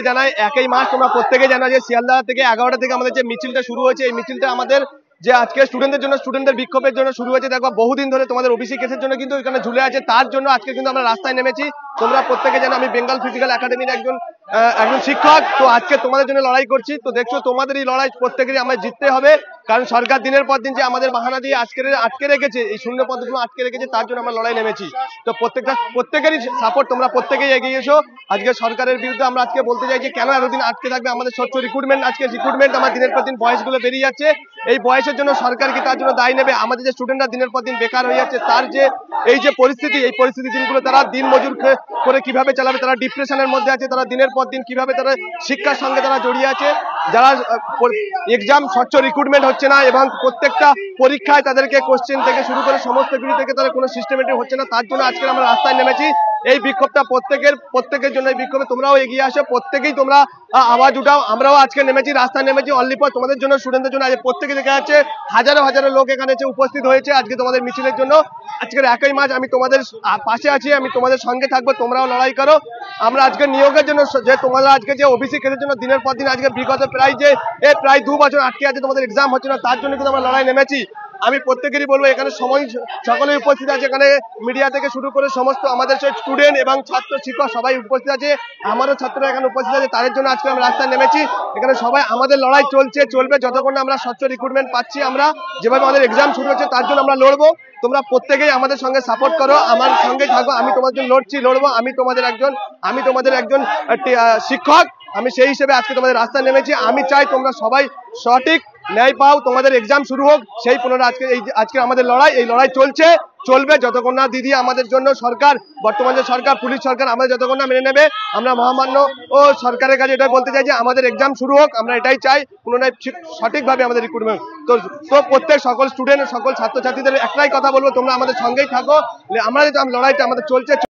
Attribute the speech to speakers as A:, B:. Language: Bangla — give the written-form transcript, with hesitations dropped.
A: জানাই একই মাস তোমরা প্রত্যেকে জানো যে শিয়ালদা থেকে 11টা থেকে আমাদের যে মিছিলটা শুরু হয়েছে, এই মিছিলটা আমাদের যে আজকে স্টুডেন্টদের জন্য, স্টুডেন্টদের বিক্ষোভের জন্য শুরু হয়েছে। দেখো বহুদিন ধরে তোমাদের ওবিসি কেসের জন্য কিন্তু এখানে ঝুলে আছে, তার জন্য আজকে কিন্তু আমরা রাস্তায় নেমেছি। তোমরা প্রত্যেকে জানো আমি বেঙ্গল ফিজিক্যাল একাডেমির একজন শিক্ষক, তো আজকে তোমাদের জন্য লড়াই করছি। তো দেখছো তোমাদের এই লড়াই প্রত্যেকেরই আমাদের জিততে হবে, কারণ সরকার দিনের পর দিন যে আমাদের বাহানা দিয়ে আটকে রেখেছে, এই শূন্য পদগুলো আটকে রেখেছে, তার জন্য আমরা লড়াই নেমেছি। তো প্রত্যেকেরই সাপোর্ট, তোমরা প্রত্যেকেই এগিয়ে এসো। আজকে সরকারের বিরুদ্ধে আমরা আজকে বলতে চাই যে কেন এতদিন আটকে থাকবে আমাদের স্বচ্ছ রিক্রুটমেন্ট। আজকে রিক্রুটমেন্ট আমার দিনের পর দিন বয়সগুলো বেরিয়ে যাচ্ছে, এই বয়সের জন্য সরকার কি তার জন্য দায়ী নেবে? আমাদের যে স্টুডেন্টরা দিনের পর দিন বেকার হয়ে যাচ্ছে, তার যে এই যে পরিস্থিতি, এই পরিস্থিতি দিনগুলো তারা দিন মজুর করে কিভাবে চালাবে, তারা ডিপ্রেশনের মধ্যে আছে, তারা দিনের পর দিন কিভাবে তারা শিক্ষার সঙ্গে তারা জড়িয়ে আছে, যারা এক্সাম স্বচ্ছ রিক্রুটমেন্ট হচ্ছে না এবং প্রত্যেকটা পরীক্ষায় তাদেরকে কোশ্চেন থেকে শুরু করে সমস্ত কিছু থেকে তারা কোনো সিস্টেমেটিক হচ্ছে না, তার জন্য আজকে আমরা রাস্তায় নেমেছি। এই বিক্ষোভটা প্রত্যেকের জন্য, এই বিক্ষোভে তোমরাও এগিয়ে আসো, প্রত্যেকেই তোমরা আওয়াজ উঠাও। আমরাও আজকে নেমেছি, রাস্তায় নেমেছি অনলি ফর তোমাদের জন্য, স্টুডেন্টদের জন্য। আজ প্রত্যেকে দেখা যাচ্ছে হাজারো হাজারো লোক এখানে এসে উপস্থিত হয়েছে আজকে তোমাদের মিছিলের জন্য। আজকের একই মাস আমি তোমাদের পাশে আছি, আমি তোমাদের সঙ্গে থাকবো, তোমরাও লড়াই করো। আমরা আজকে নিয়োগের জন্য, যে তোমরা আজকে যে ওবিসি কেসের জন্য দিনের পর দিন আজকে বিগত প্রায় 2 বছর আটকে আছে, তোমাদের এক্সাম হচ্ছে না, তার জন্য কিন্তু আমরা লড়াই নেমেছি। আমি প্রত্যেকেরই বলবো এখানে সকলেই উপস্থিত আছে, এখানে মিডিয়া থেকে শুরু করে সমস্ত আমাদের স্টুডেন্ট এবং ছাত্র শিক্ষক সবাই উপস্থিত আছে, আমারও ছাত্ররা এখানে উপস্থিত আছে, তাদের জন্য আজকে আমরা রাস্তায় নেমেছি। এখানে সবাই আমাদের লড়াই চলবে যতক্ষণ না আমরা স্বচ্ছ রিক্রুটমেন্ট পাচ্ছি। আমরা যেভাবে আমাদের এক্সাম শুরু হচ্ছে তার জন্য আমরা লড়বো। তোমরা প্রত্যেকেই আমাদের সঙ্গে সাপোর্ট করো, আমার সঙ্গে থাকো। আমি তোমাদের জন্য লড়বো। আমি তোমাদের একজন শিক্ষক, আমি সেই হিসেবে আজকে তোমাদের রাস্তায় নেমেছি। আমি চাই তোমরা সবাই সঠিক ন্যায় পাও, তোমাদের এক্সাম শুরু হোক, সেই পুনরায় আজকে আমাদের লড়াই, এই লড়াই চলবে যতক্ষণ না দিদি আমাদের জন্য সরকার, বর্তমান যে সরকার, পুলিশ সরকার, আমাদের যতক্ষণ না মেনে নেবে। আমরা মহামান্য সরকারের কাছে এটাই বলতে চাই যে আমাদের এক্সাম শুরু হোক, আমরা এটাই চাই, পুনরায় সঠিকভাবে আমাদের রিক্রুটমেন্ট। তো সকল স্টুডেন্ট, সকল ছাত্রছাত্রীদের একটাই কথা বলবো, তোমরা আমাদের সঙ্গেই থাকো। আমরা লড়াইটা আমাদের চলছে।